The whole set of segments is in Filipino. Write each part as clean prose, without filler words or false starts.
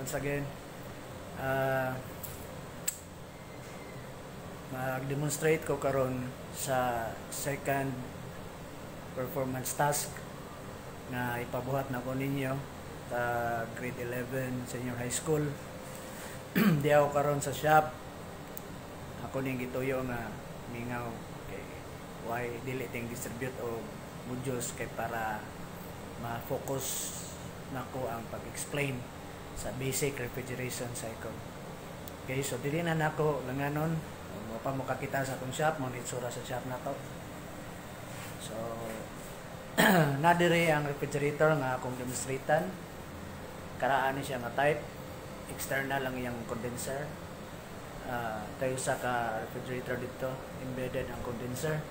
once again. Uh, Mag-demonstrate ko karon sa second performance task na ipabuhat na ko ninyo sa grade 11 senior high school. Di ako karon sa shop. Ako ning gituyo nga mingaw kay why dili ting distribute o modules kay para ma-focus nako ang pag-explain sa basic refrigeration cycle. Okay, so dili na nako langanon pa mo kakita sa atong shop, mo itsura sa shop na to. So nadiri ang refrigerator nga akong demonstratan. Karaan ni siya nga type, external lang iyang condenser. Tayo sa ka refrigerator dito, embedded ang condenser.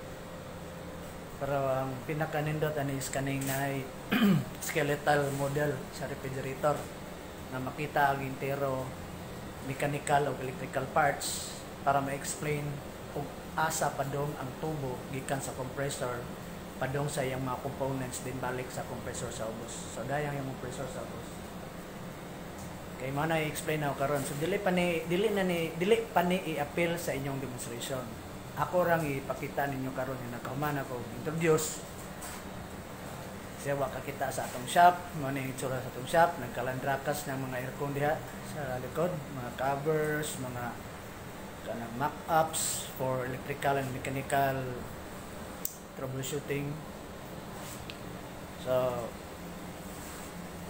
Pero ang pinaka-nindot ani is kaning na skeletal model sa refrigerator na makita ang intero mechanical o electrical parts para ma-explain kung asa padong ang tubo gikan sa compressor padong sa iyang mga components din balik sa compressor sa ubos. So dayang yung compressor sa ubos. Kay mo na i-explain ako karon. So dili pa ni i-appeal sa inyong demonstration. Ako rang ipakita ninyo karon nga nakahuman ako introduce. Siya wa kakita sa atong shop, mo ni itsura sa atong shop, nagkalandrakas ng mga aircon diha sa likod, mga covers, mga kanang mock-ups for electrical and mechanical troubleshooting. So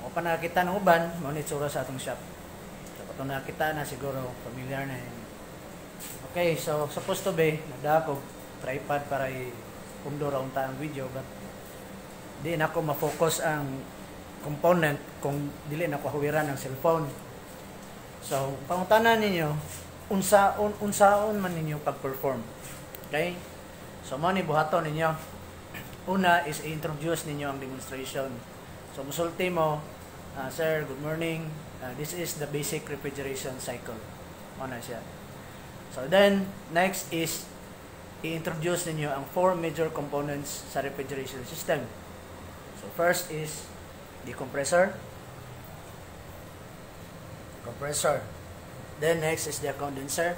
o pa nakita ng uban, mo ni itsura sa atong shop. So katong nakita na siguro familiar na yun. Okay, so supposed to be nagdako tripod para i-umdura unta ang video, but di na ako ma-focus ang component kung dili na ko hawiran ang cellphone. So pangutanan ninyo unsaon man ninyo pag-perform. Okay? So mo ni buhaton ninyo. Una is i-introduce ninyo ang demonstration. So musulti mo, sir, good morning. This is the basic refrigeration cycle. Ano siya. So then next is i-introduce ninyo ang 4 major components sa refrigeration system. So first is the compressor. Then next is the condenser.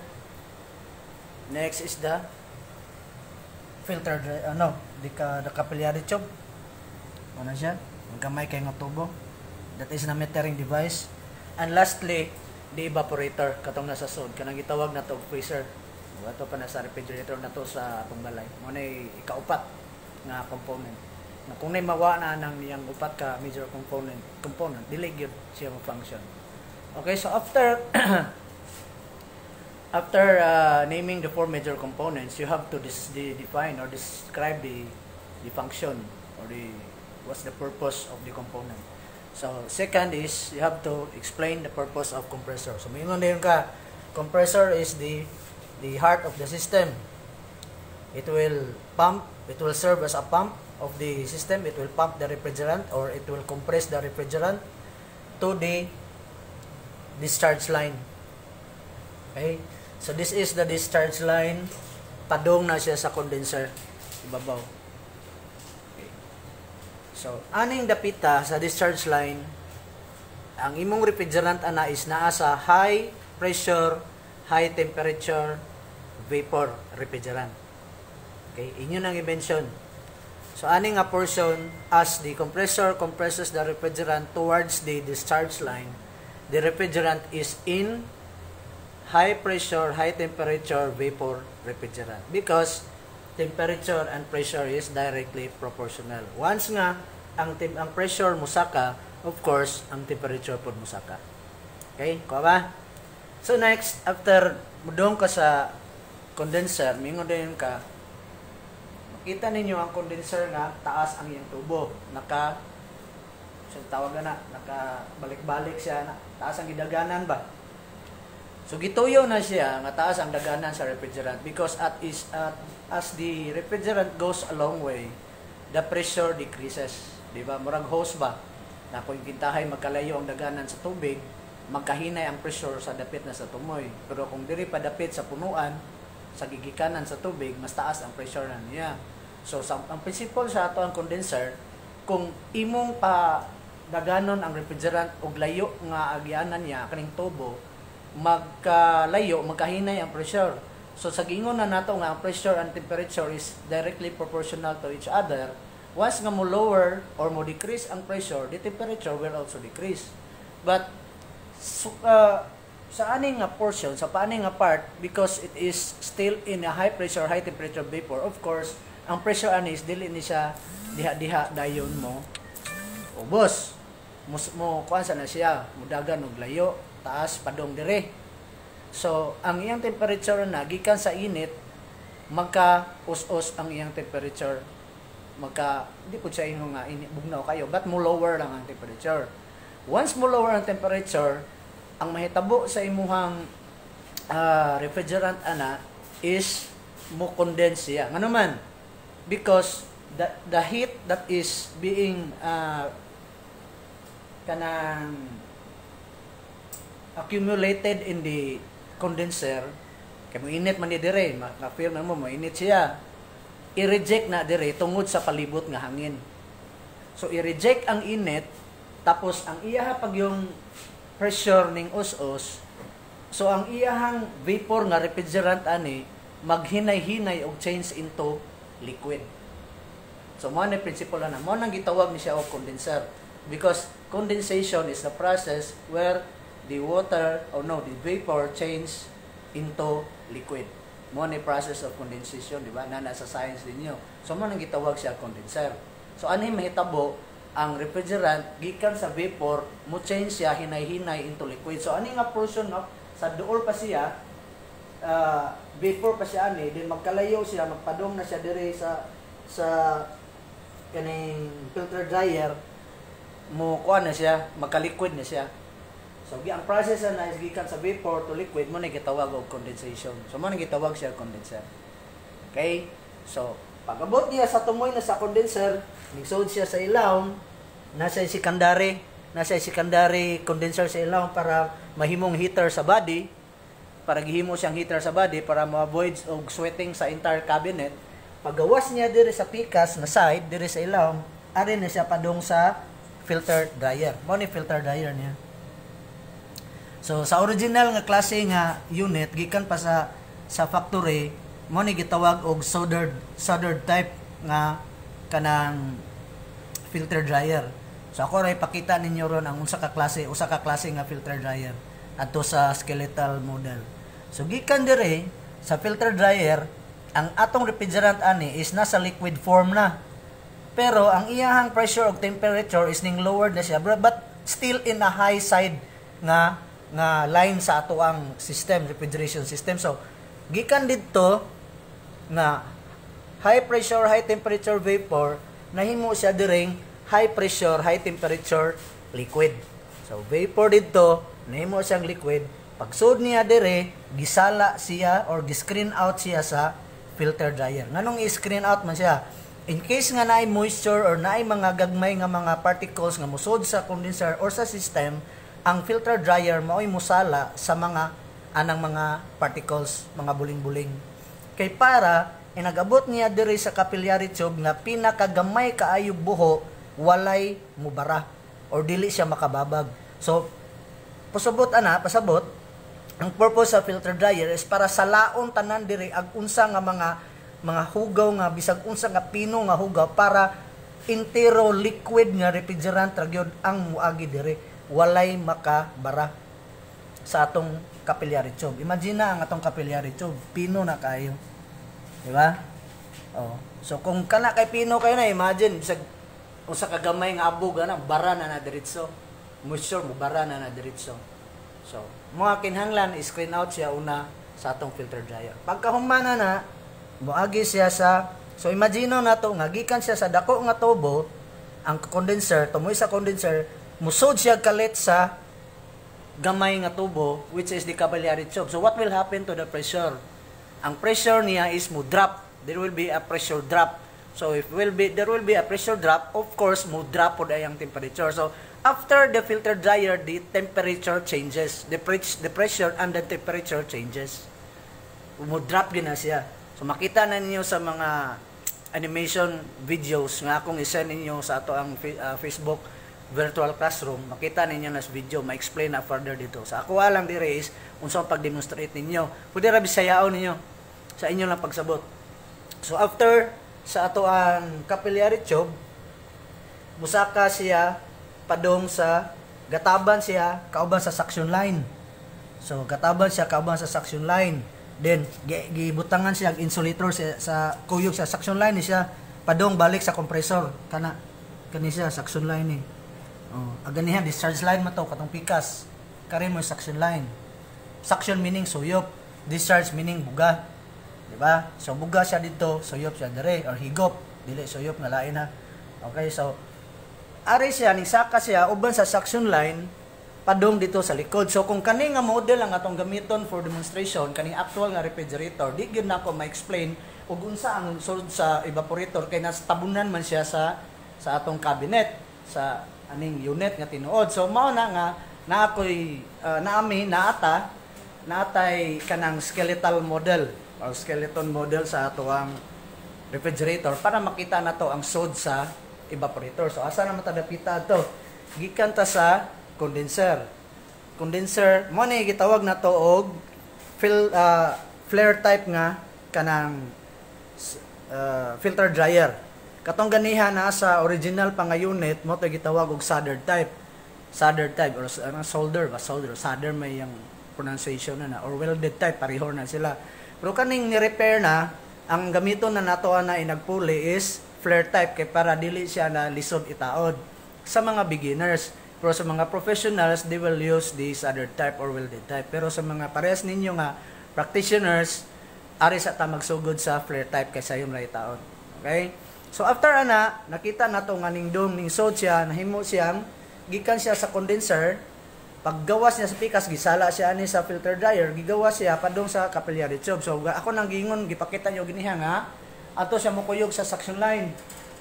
Next is the filter, the capillary tube. Ano siya? Ang gamay kay nga tubo. That is na metering device. And lastly, the evaporator katong nasa sud kanang gitawag na to freezer. Ato pa na sa refrigerator na to sa atong balay. Mo na ikaupat nga component. Na kung nay mawa na nang niyang upat ka major component, dili gyud siya mo function. Okay, so after naming the 4 major components, you have to define or describe the function or what's the purpose of the component. So second is you have to explain the purpose of compressor. So mingon din ka, compressor is the heart of the system. It will serve as a pump of the system. It will pump the refrigerant or it will compress the refrigerant to the discharge line. Okay? So this is the discharge line. Padong na siya sa condenser ibabaw. Okay. So aning dapita sa discharge line, ang imong refrigerant ana is naa sa high pressure, high temperature vapor refrigerant. Okay, inyo nang i-mention. So aning nga portion as the compressor compresses the refrigerant towards the discharge line, the refrigerant is in high pressure, high temperature vapor refrigerant because temperature and pressure is directly proportional. Once nga ang pressure musaka, of course, ang temperature pod musaka. Okay, ko ba? So next, after mudong ka sa condenser, mingon din ka, makita ninyo ang condenser nga taas ang iyang tubo. Naka balik-balik siya, taas ang gidaganan ba? So gituyo na siya nga taas ang daganan sa refrigerant because as the refrigerant goes a long way, the pressure decreases. Di ba? Murag hose ba? Na kung kintahay magkalayo ang daganan sa tubig, magkahinay ang pressure sa dapit na sa tumoy. Pero kung diri pa dapit sa punuan, sa gigikanan sa tubig, mas taas ang pressure na niya. So ang principle sa ato ang condenser, kung imong pa daganon ang refrigerant og layo nga agyanan niya kaning tubo, magkalayo, magkahinay ang pressure. So sa gingon na nato nga ang pressure and temperature is directly proportional to each other. Once nga mo lower or mo decrease ang pressure, the temperature will also decrease. But sa aning nga portion, sa paning nga part, because it is still in a high pressure, high temperature vapor, of course, ang pressure ani is dili ni siya diha-diha dayon mo ubos. Mo kuan na siya, mudagan og layo, taas padong dire. So, ang iyang temperature na gikan sa init, magka us-us ang iyang temperature. Hindi po siya ingo nga bugnaw kayo, but mo lower lang ang temperature. Once mo lower ang temperature, ang mahitabo sa imuhang refrigerant ana is mo condense siya. Ngano man? Because the heat that is being kanang accumulated in the condenser, kay mo init man ni dire, maka-feel na mo init siya. I-reject na dire tungod sa palibot nga hangin. So i-reject ang init, tapos ang iyaha pag yung pressure ning us-us, so ang iyahang vapor nga refrigerant ani maghinay-hinay og change into liquid. So mo na principle na mo nang gitawag ni siya og condenser, because condensation is the process where the vapor change into liquid. Mo ni process of condensation, di ba? Na nasa science ninyo. So mo nang gitawag siya condenser. So ani mahitabo ang refrigerant gikan sa vapor mo change siya hinay-hinay into liquid. So ani nga portion no sa duol pa siya vapor pa siya ani, then magkalayo siya, magpadong na siya dire sa kaning filter dryer, mo kuan na siya, magka-liquid na siya. So ang process na is gikan sa vapor to liquid, mo na gitawag og condensation. So mo na gitawag siya condenser. Okay? So pag-abot niya sa tumoy na sa condenser, nigsod siya sa ilawom, nasa secondary condenser sa ilawom para mahimong heater sa body, para gihimo siyang heater sa body para ma-avoid og sweating sa entire cabinet. Paggawas niya dire sa pikas na side, dire sa ilawom, ari na siya padong sa filter dryer. Mo ni filter dryer niya. So sa original nga klase nga unit gikan pa sa factory, mo ni gitawag og soldered type nga kanang filter dryer. So ako ray pakita ninyo ron ang usa ka klase nga filter dryer adto sa skeletal model. So gikan dire sa filter dryer, ang atong refrigerant ani is nasa liquid form na. Pero ang iyahang pressure ug temperature is ning lowered na siya, but still in a high side nga line sa ato ang system, refrigeration system. So gikan didto na high pressure, high temperature vapor, nahimo siya diring high pressure, high temperature liquid. So vapor didto, nahimo siyang liquid. Pagsud niya dire, gisala siya or gi-screen out siya sa filter dryer. Nganong i-screen out man siya? In case nga naay moisture or naay mga gagmay nga mga particles nga musod sa condenser or sa system, ang filter dryer mao'y musala sa mga anang mga particles, mga buling-buling. Kay para inagabot niya diri sa capillary tube nga pinakagamay kaayog buho, walay mubara or dili siya makababag. So pasabot, ang purpose sa filter dryer is para salaon tanan diri ag unsa nga mga hugaw nga bisag unsa nga pino nga hugaw para entero liquid nga refrigerant ra gyud ang muagi diri, walay makabara sa atong capillary tube. Imagine na ang atong capillary tube, pino na kayo. Di ba? Oh. So kung kana kay pino kayo na, imagine bisag usa ka gamay nga abog ana, bara na diretso. Moisture mo bara na diretso. So, mga kinahanglan i-screen out siya una sa atong filter dryer. Pagkahumana na, moagi siya so imagine na to nga gikan siya sa dako nga tubo, ang condenser, tumoy sa condenser, musod siya kalit sa gamay nga tubo, which is the capillary tube. So what will happen to the pressure? Ang pressure niya is mo drop. There will be a pressure drop. So if there will be a pressure drop, of course mo drop pod ang temperature. So after the filter dryer, the temperature changes. The pressure and the temperature changes. Mo drop gina siya. So makita na ninyo sa mga animation videos nga akong i-send ninyo sa ato ang Facebook virtual classroom, makita ninyo na sa video, ma-explain na further dito. Sa ako lang dire is, unsang pag-demonstrate ninyo. Pwede ra bisayaon ninyo sa inyo lang pagsabot. So after sa ato ang capillary tube, musaka siya padong sa gataban siya kauban sa suction line. So gataban siya kauban sa suction line. Then gibutangan siya insulator sa kuyog sa suction line siya padong balik sa compressor kani siya suction line ni. Aganihan discharge line man to katong pikas. Karin mo suction line. Suction meaning suyop, discharge meaning buga. Di ba? So buga siya dito, suyop siya dire or higop, dili suyop nga lain ha. Okay, so ari siya ning saka siya uban sa suction line padong dito sa likod. So kung kani nga model ang atong gamiton for demonstration, kani actual nga refrigerator, di gyud nako ma-explain ug unsa ang sulod sa evaporator kay nas tabunan man siya sa atong cabinet sa aning unit nga tinuod. So mao na nga naatay kanang skeletal model or skeleton model sa ato ang refrigerator para makita nato ang sod sa evaporator. So asa na matadapita to? Gikan ta sa condenser. Condenser mo ni gitawag nato og flare type nga kanang filter dryer. Katong ganiha na sa original pa nga unit mo to gitawag og solder type. Solder type or solder may yung pronunciation na or welded type pareho na sila. Pero kaning ni-repair na ang gamiton na nato na inagpuli is flare type kay para dili siya na lisod itaod sa mga beginners. Pero sa mga professionals, they will use the solder type or welded type. Pero sa mga parehas ninyo nga practitioners, ari sa ta magsugod sa flare type kaysa yung right itaod. Okay? So after ana, nakita nato nga ning dome ning sod siya, nahimo siyang gikan siya sa condenser, paggawas niya sa pikas gisala siya ani sa filter dryer, gigawas siya padung sa capillary tube. So ako nang gingon gipakita niyo giniha nga ato siya mokuyog sa suction line.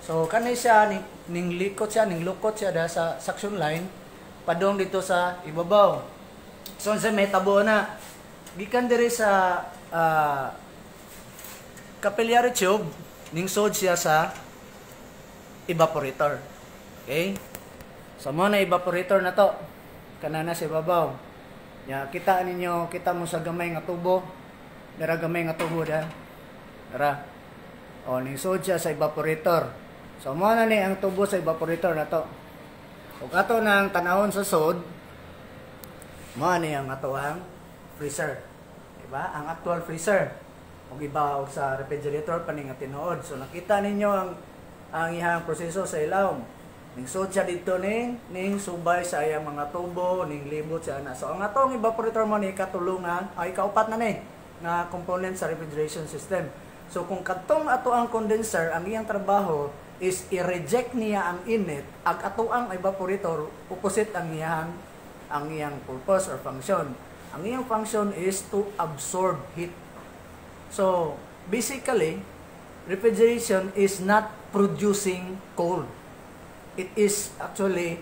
So kanay siya ning lukot siya da sa suction line padung dito sa ibabaw. So sa may tabo na gikan diri sa capillary tube ning sod siya sa evaporator. Okay? So mo na evaporator na to. Kanana sa ibabaw. Ya, kita mo sa gamay nga tubo. Dara gamay nga tubo da. Dara. O ning sod siya sa evaporator. So mo na ni ang tubo sa evaporator na to. Ug ato nang tanawon sa sod, mo ni ang ato ang freezer. Diba? Ang actual freezer. Ug iba sa refrigerator paning nga tinuod. So nakita ninyo ang iyang proseso sa ilawom. Ning sod siya dito ning subay sa iyang mga tubo, ning libot siya na. So ang atong evaporator mo ni katulungan ay kaupat na ni na component sa refrigeration system. So kung katong ato ang condenser, ang iyang trabaho is i-reject niya ang init, ag ato ang evaporator opposite ang iyang purpose or function. Ang iyang function is to absorb heat. So basically, refrigeration is not producing cold. It is actually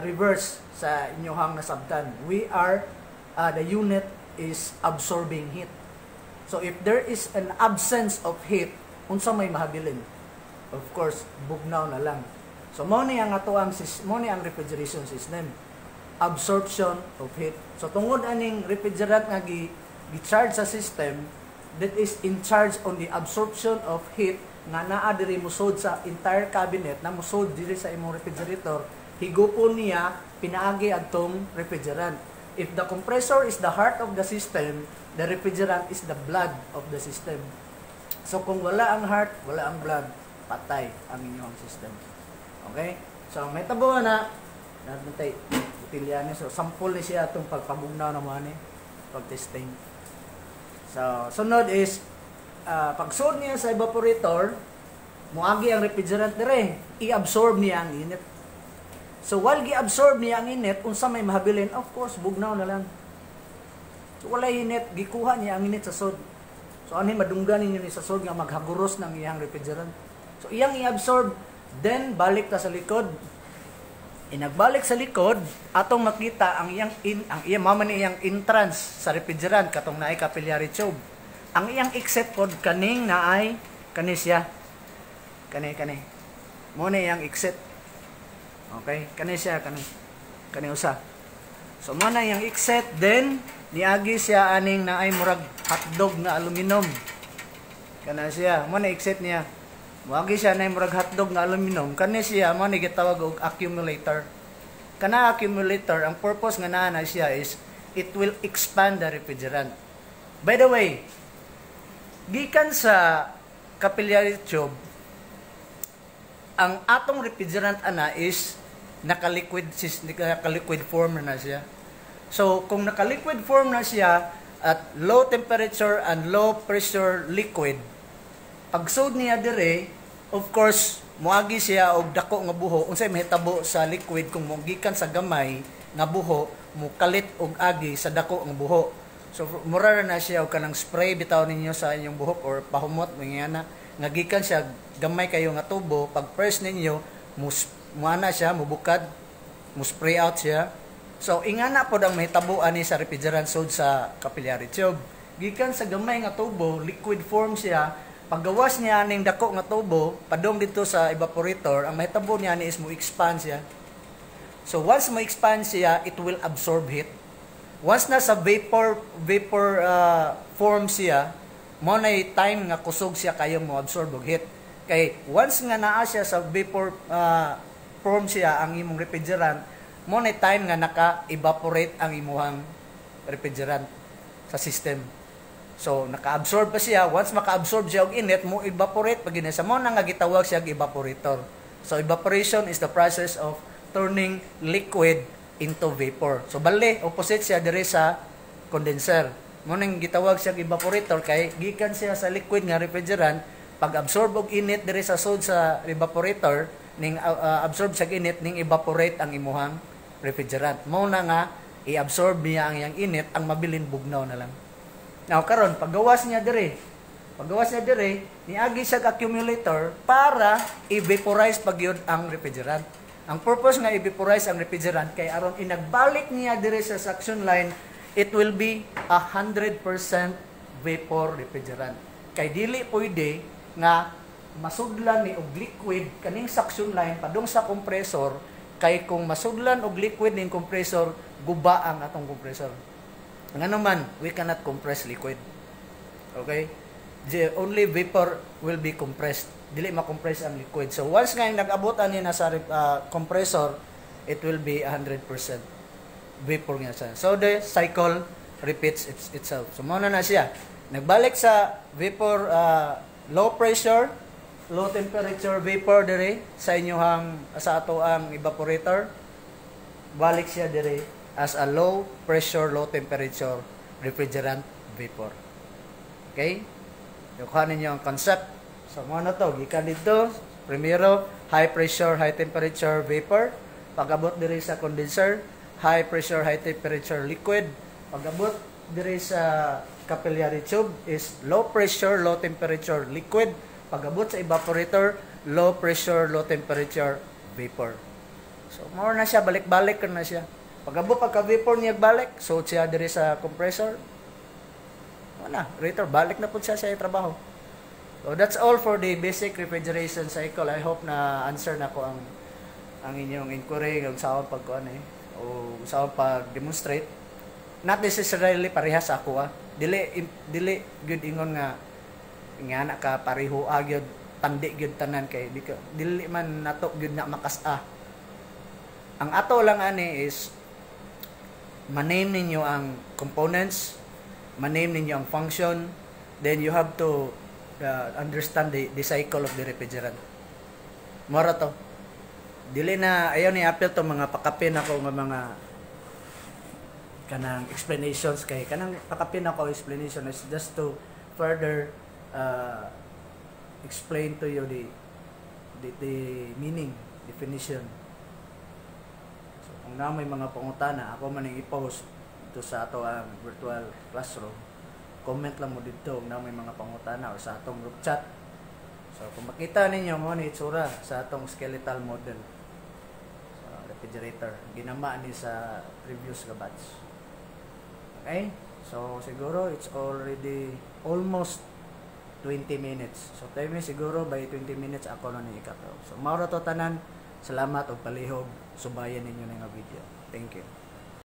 reverse sa inyohang nasabtan. The unit is absorbing heat. So if there is an absence of heat, unsa may mahabilin? Of course, bugnaw na lang. So mo ni ang refrigeration system, absorption of heat. So tungod aning refrigerant nga gi-charge sa system that is in charge on the absorption of heat nga naa diri musod sa entire cabinet na musod diri sa imong refrigerator, higupon niya pinaagi adtong refrigerant. If the compressor is the heart of the system, the refrigerant is the blood of the system. So kung wala ang heart, wala ang blood, patay ang inyong system. Okay? So may tabo na natay utilyanes. So sample ni siya atong pagpabugnaw na mo ani pag-testing. So sunod is pagsud niya sa evaporator, muagi ang refrigerant dire, i-absorb niya ang init. So while gi-absorb niya ang init, unsa may mahabilin? Of course, bugnaw na lang. So wala init, gikuha niya ang init sa sod. So ani madunggan ninyo ni sa sod nga maghaguros ng iyang refrigerant. So iyang i-absorb, then balik ta sa likod. Inagbalik sa likod, atong makita ang iyang entrance sa refrigerant katong naay capillary tube. Ang iyang exit code kaning naay kani siya. Kani. Mo na iyang exit. Okay? Kani siya, kani usa. So mo na yung exit, then niagi siya aning na ay murag hotdog na aluminum. Kana siya, mo na exit niya. Muagi siya na murag hotdog na aluminum. Kani siya mo ni gitawag og accumulator. Kana accumulator, ang purpose nga naa siya is it will expand the refrigerant. By the way, gikan sa capillary tube, ang atong refrigerant ana is naka-liquid form na siya. So, kung naka-liquid form na siya at low temperature and low pressure liquid, pag sud niya dire, of course, muagi siya og dako nga buho. Unsay mahitabo sa liquid kung mogikan sa gamay nga buho, mukalit og agi sa dako nga buho. So, mura na siya og kanang spray bitaw ninyo sa inyong buhok or pahumot mangiyana nga gikan siya gamay kayo nga tubo, pag press ninyo, muana siya, mubukad, mu-spray out siya. So, ingana po ang mahitabo ani sa refrigerant sud sa capillary tube. Gikan sa gamay nga tubo, liquid form siya, paggawas niya ning dako nga tubo, padong dito sa evaporator, ang mahitabo niya ni is mo-expand siya. So, once mo-expand siya, it will absorb heat. Once na sa vapor form siya, mo na time nga kusog siya kayo mo absorb og heat. Kay once nga naa siya sa vapor form siya ang imong refrigerant, mo na time nga naka-evaporate ang imuhang refrigerant sa system. So naka-absorb pa siya, once maka-absorb siya og init, mo evaporate pag sa mo na nga gitawag siya evaporator. So evaporation is the process of turning liquid into vapor. So bali opposite siya dire sa condenser. Mo nang gitawag siya evaporator kay gikan siya sa liquid nga refrigerant, pag absorb og init dire sa sud sa evaporator, ning absorb sa init ning evaporate ang imuhang refrigerant. Mo na nga i-absorb niya ang yang init, ang mabilin bugnaw na lang. Now karon paggawas niya dire, niagi siya accumulator para i-vaporize pagyud ang refrigerant. Ang purpose nga i-vaporize ang refrigerant kay aron inagbalik niya dire sa suction line, it will be 100% vapor refrigerant. Kay dili pwede nga masudlan ni og liquid kaning suction line padung sa compressor, kay kung masudlan og liquid ning compressor, guba ang atong compressor. Nga naman, we cannot compress liquid. Okay? Only vapor will be compressed. Dili ma-compress ang liquid. So once nga nag-abot ani na sa compressor, it will be 100% vapor nga siya. So the cycle repeats itself. So muna na siya. Nagbalik sa vapor, low pressure, low temperature vapor dire sa inyohang sa ato ang evaporator. Balik siya dire as a low pressure, low temperature refrigerant vapor. Okay? Yukuhan ninyo ang concept. So muna to, gikan dito, primero, high pressure, high temperature vapor. Pag-abot dire sa condenser, high pressure, high temperature liquid. Pag-abot dire sa capillary tube is low pressure, low temperature liquid. Pag-abot sa evaporator, low pressure, low temperature vapor. So more na siya, balik-balik na siya. Pag-abot pagka-vapor niya balik, so siya dire sa compressor. Wala, retor, balik na po siya sa trabaho. So that's all for the basic refrigeration cycle. I hope na answer na ko ang inyong inquiry kung saan pagkuan o saan pag-demonstrate. Not necessarily parehas ako Dili good ingon nga na ka pareho gyud pandi gyud tanan kay dili man nato gyud na makas-a. Ang ato lang ani is maname ninyo ang components, maname ninyo ang function, then you have to understand the cycle of the refrigerant. Mora to. Dili na ayaw ni apel to mga pakapin ako nga mga kanang explanations kay kanang pakapin ako explanation is just to further explain to you the meaning, definition. So kung na may mga pangutana, ako man i-post ito sa ato ang virtual classroom. Comment lang mo dito kung na may mga pangutana o sa atong group chat. So kung makita ninyo mo ni itsura sa atong skeletal model sa refrigerator, ginama ni sa previous ka batch. Okay? So siguro it's already almost 20 minutes. So time siguro by 20 minutes ako na ni ikato. So mauro to tanan, Salamat og palihog subayan ninyo nga video.